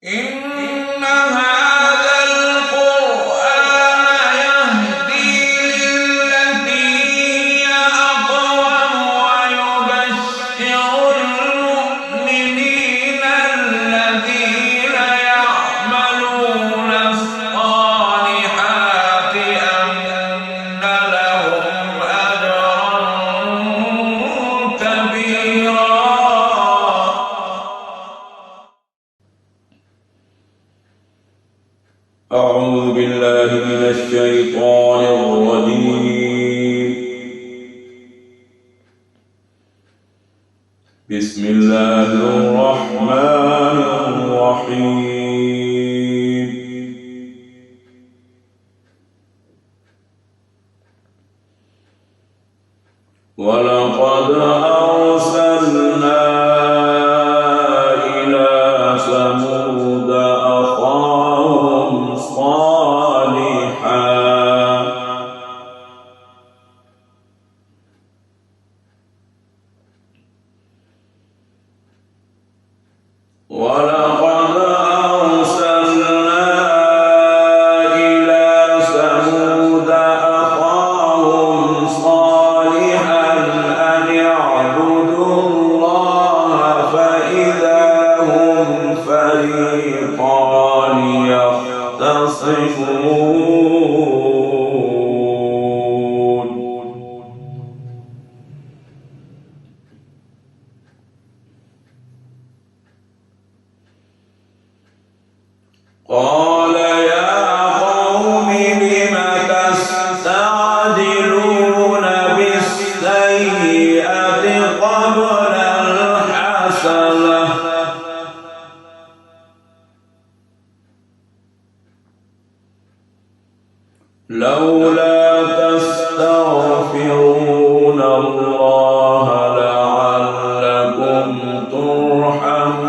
إن هذا القرآن يهدي للتي هي أقوم ويبشر المؤمنين الذين يعملون الصالحات أن لهم أجرا كبيرا. أعوذ بالله من الشيطان الرجيم. بسم الله الرحمن الرحيم. ولقد أرسلنا إلى ثمود أخاهم صالحا أن اعبدوا الله فإذا هم فريقان يختصمون. قال يا قوم لم تستعجلون بالسيئة قبل الحسنة لولا تستغفرون الله لعلكم ترحمون.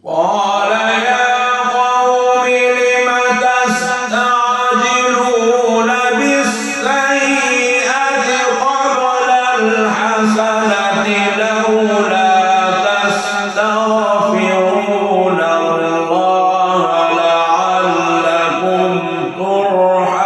قال يا قوم لم تستعجلون بالسيئة قبل الحسنة لولا تستغفرون الله لعلكم ترحمون.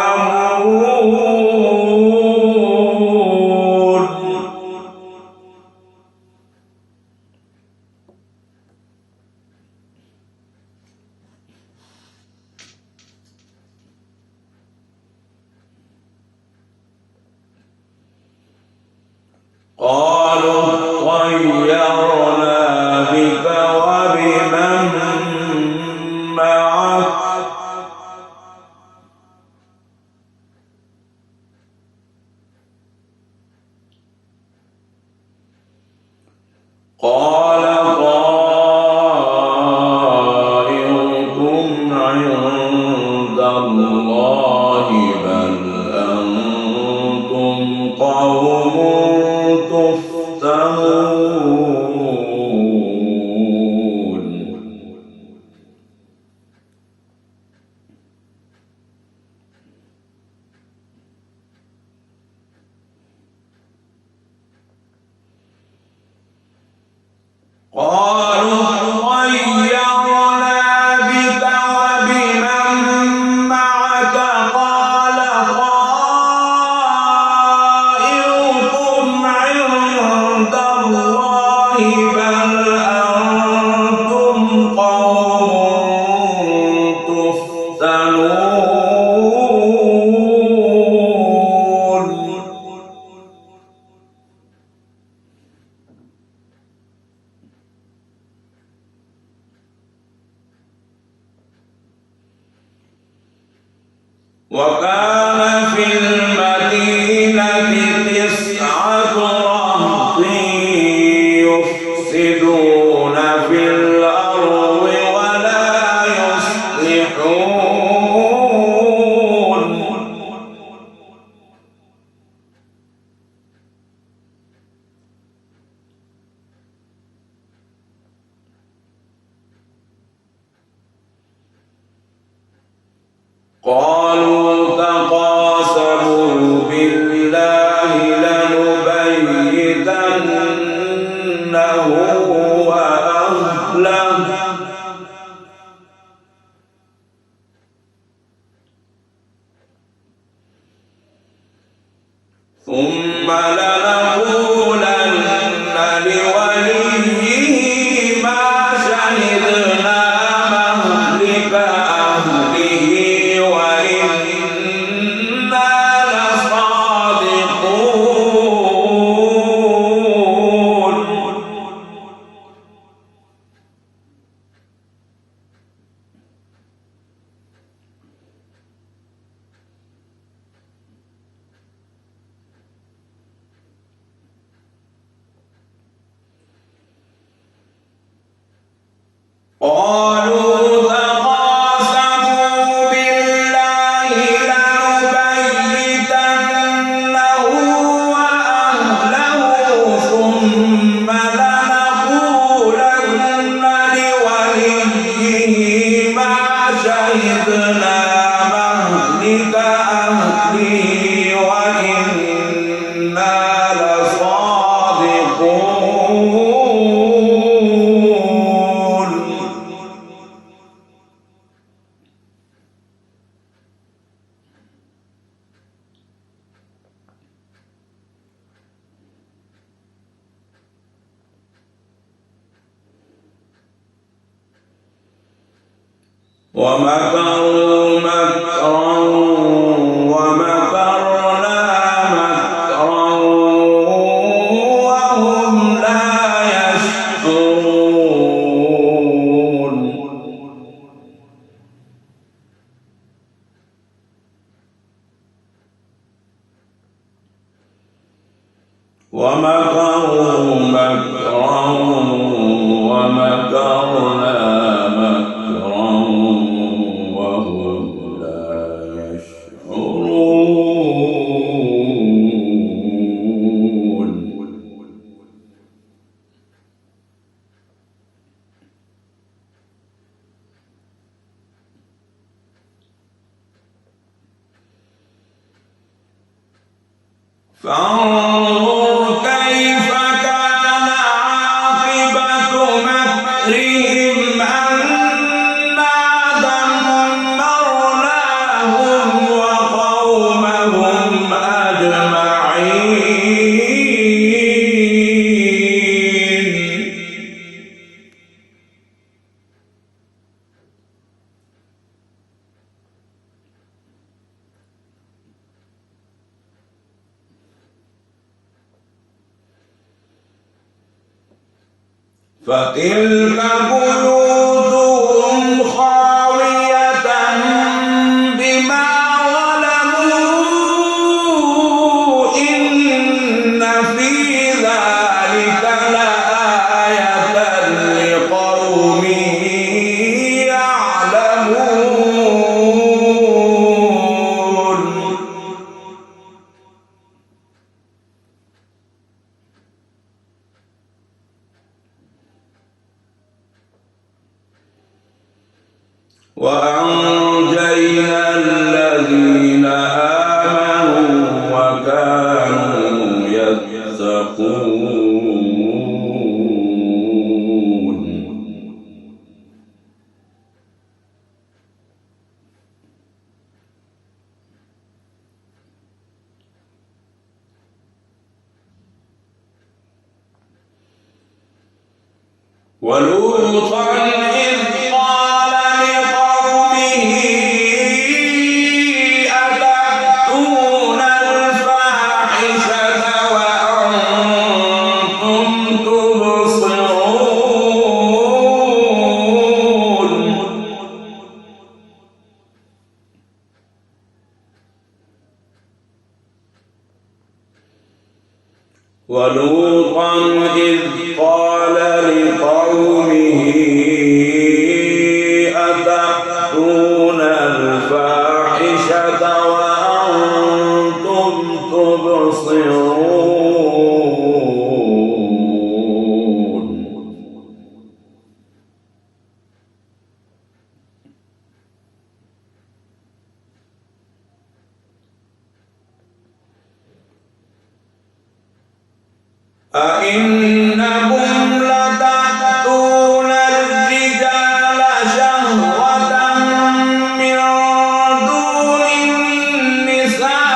قالوا اطيرنا بك وبمن معك قال طائركم عند الله بل أنتم قوم تفتنون. قالوا اطيرنا بك وبمن معك قال طائركم عند الله بل أنتم قوم تفتنون. وكان في المدينة 9 رهط يفسدون في الأرض ولا يصلحون. ثم لنقولن لوليه ما شهدنا مهلك أهله وإنا لصادقون. قالوا تقاسموا بالله لنبيتنه وأهله ثم لنقولن لوليه ما شهدنا مهلك أهله وإنا لصادقون. ومكروا مكرا ومكرنا مكرا وهم لا يشعرون. ومكروا مكرا ومكرنا مكرا وهم لا يشعرون. فانظر كيف كان عاقبة مكرهم أنا دمرناهم وقومهم أجمعين. فتلك بيوتهم خاوية بما ظلموا إن في ذلك لآية لقوم يعلمون. وأنجينا الذين آمنوا وكانوا يتقون. ولوطا إذ قال لقومه أتأتون الفاحشة وأنتم تبصرون. ولوطا إذ قال لقومه أتأتون الفاحشة وأنتم تبصرون. أئنكم لتأتون الرجال شهوة من دون النساء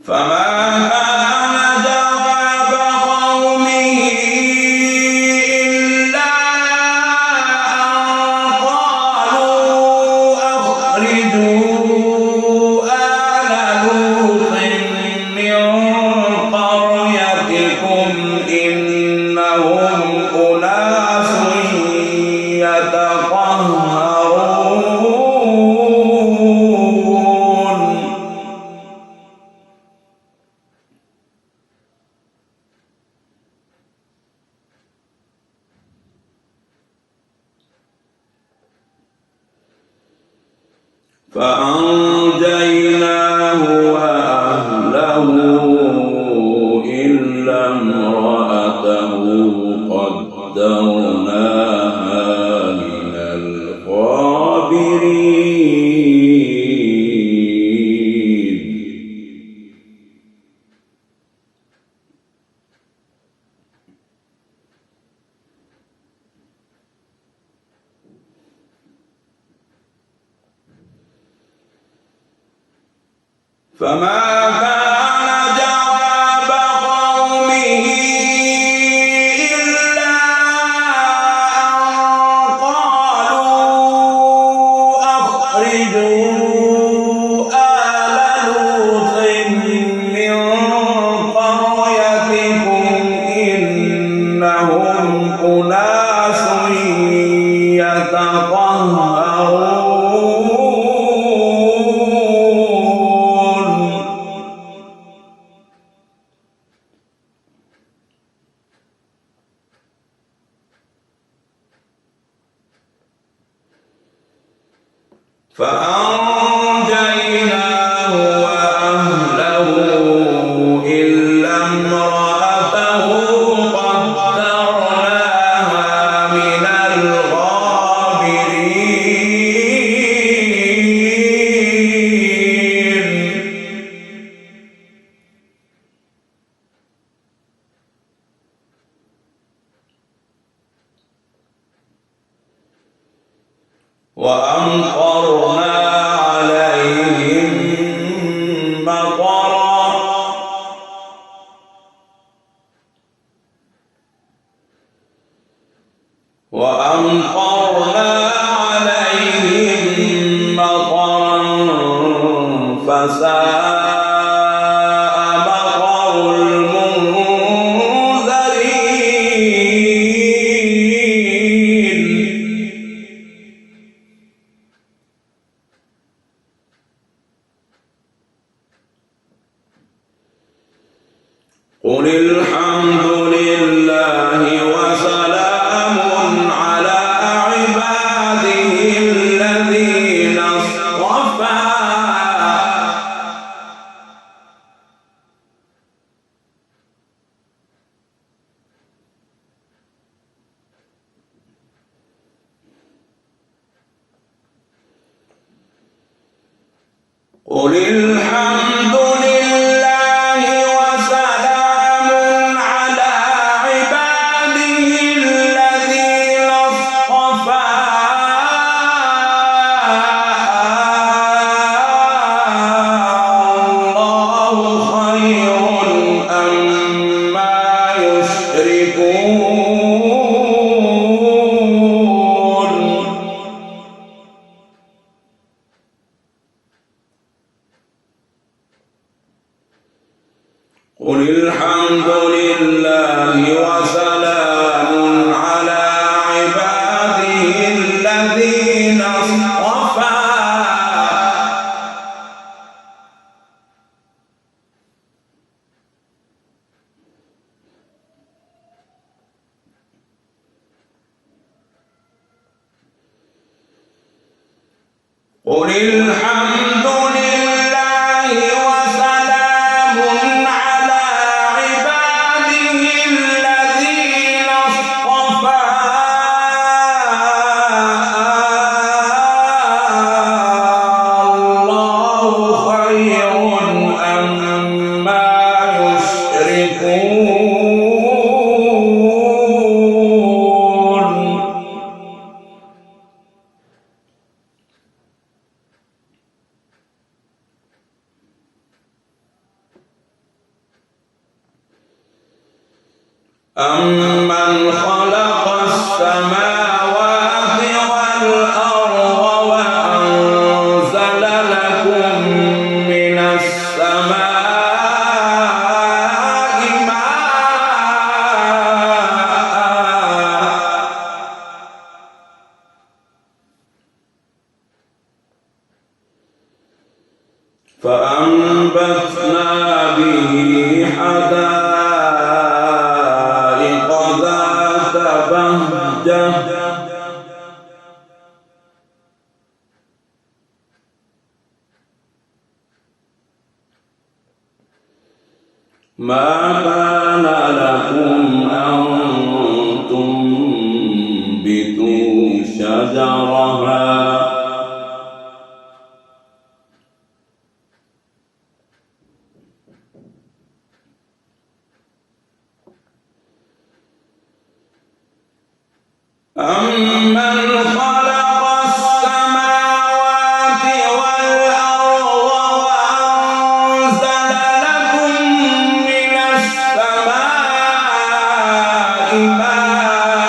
فما كان جواب قومه إلا أن قالوا أخرجوا آل لوط من قريتكم إنهم أناس يتطهرون. فأنجيناه وأهله إلا امرأته قدرناها من الغابرين. فما كان جواب قومه إلا أن قالوا أخرجوا آل لوط من قريتكم إنهم أناس يتطهرون. فأنجيناه وأهله إلا امرأته قدرناها من الغابرين. وأمطرنا عليهم مطرا فساء مطر المنذرين. قل الحمد لله وسلام على عباده الذين اصطفى. قل الحمد لله وسلام على عباده الذين اصطفى. الله خير أما يشركون. قل الحمد لله وسلام على عباده الذين اصطفى. قل الحمد لله وسلام على عباده الذين اصطفى. الله خير أما يشركون. أمن خلق السماوات والأرض وأنزل لكم من السماء ماء فأنبتنا به حدائق ذات بهجة ما كان لكم أن تنبتوا شجرها أمن خلق السماوات والأرض وأنزل لكم من السماء ماء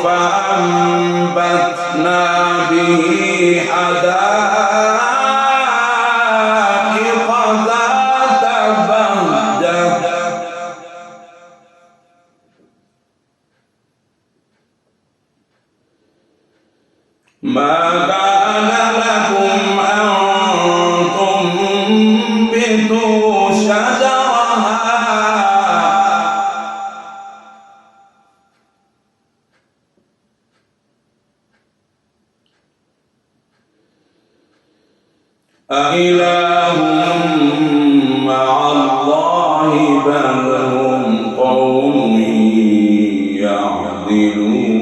فأنبتنا به حدائق ذات بهجة ما كان لكم أن تنبتوا شجرها أإله مع الله بل هم قوم يعدلون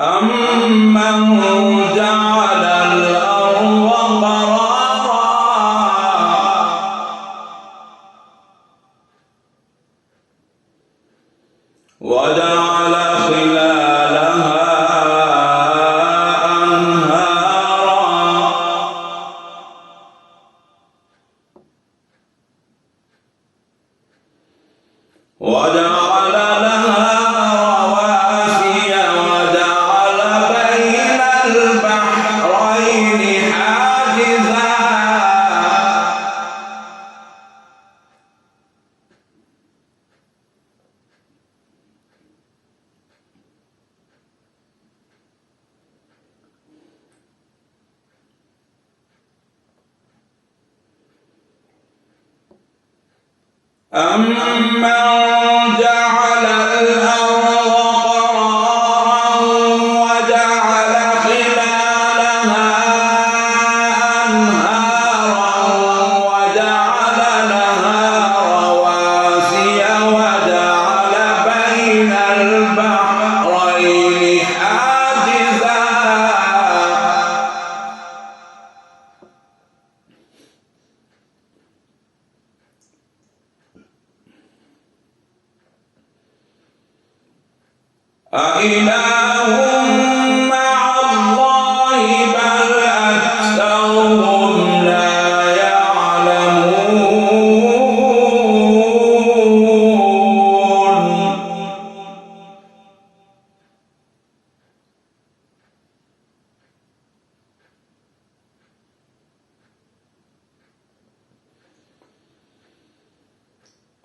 أمن جعل الأرض قرارا وجعل خلالها أنهارا وجعل لها رواسي وجعل بين البحرين حاجزا أمن جعل الأرض قرارا وجعل خلالها أنهارا وجعل لها رواسي وجعل بين البحرين حاجزا أإله مع الله بل أكثرهم لا يعلمون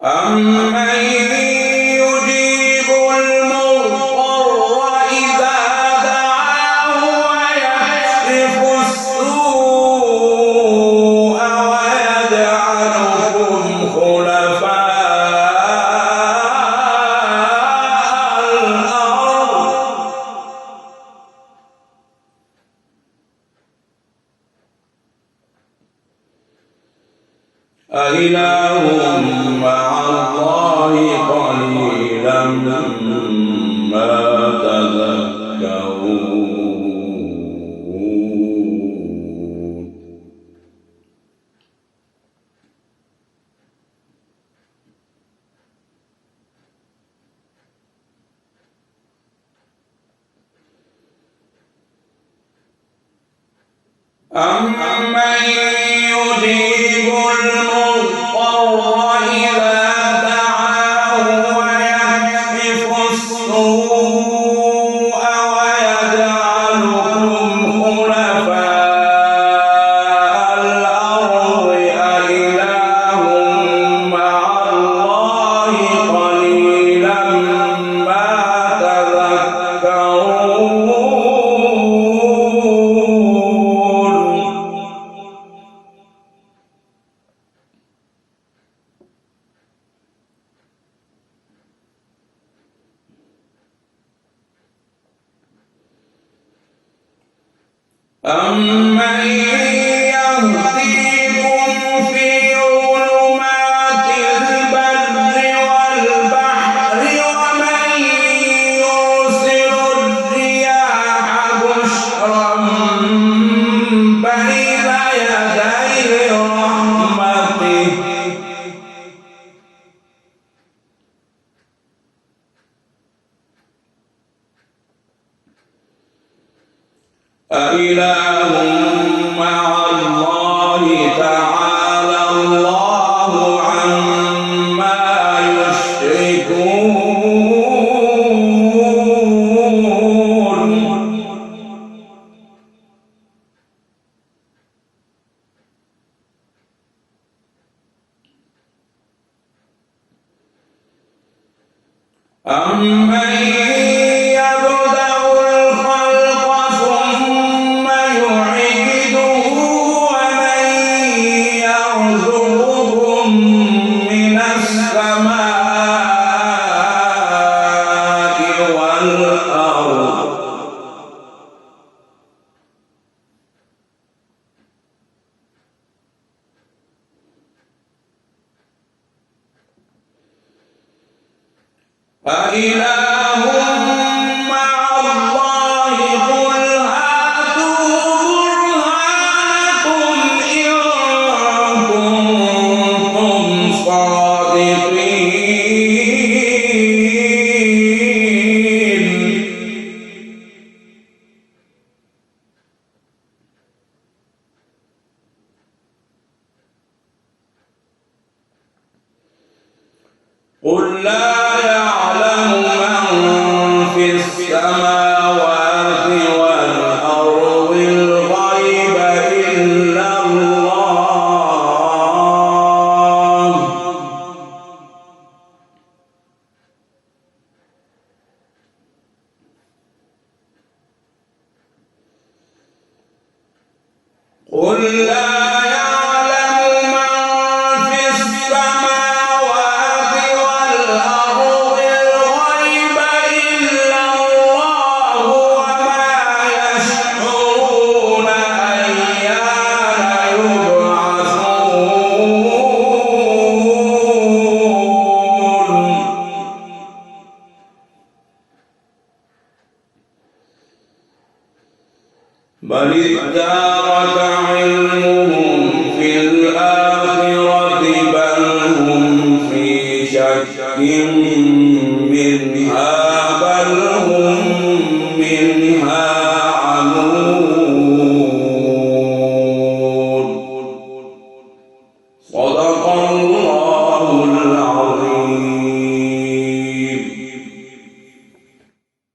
أمن يجيب المضطر إذا دعاه ويكشف السوء ويجعلكم خلفاء الأرض أإله مع الله قليلا ما تذكرون أَمَّن يُجِيبُ الْمُضْطَرَّ إِذَا دَعَاهُ وَيَكْشِفُ السُّوءَ وَيَجْعَلُكُمْ خُلَفَاءَ الْأَرْضِ أَإِلَٰهٌ مَّعَ اللَّهِ قَلِيلًا مَّا تَذَكَّرُونَ أَمَّن يَهْدِيكُمْ فِي ظُلُمَاتِ الْبَرِّ وَالْبَحْرِ وَمَن يُرْسِلُ الرِّيَاحَ بُشْرًا بَيْنَ يَدَيْ رَحْمَتِهِ أإله مع الله تعالى الله عما يشركون أمن يبدأ الخلق ثم يعيده ومن يرزقكم من السماء والأرض أإله مع الله قل هاتوا برهانكم إن كنتم صادقين قل لا يعلم من في السماوات والأرض الغيب إلا الله قل لا يعلم من في السماوات والأرض الغيب إلا الله وما يشعرون أيان يبعثون بل ادارك علمهم في الآخرة بل هم في شك منها بل هم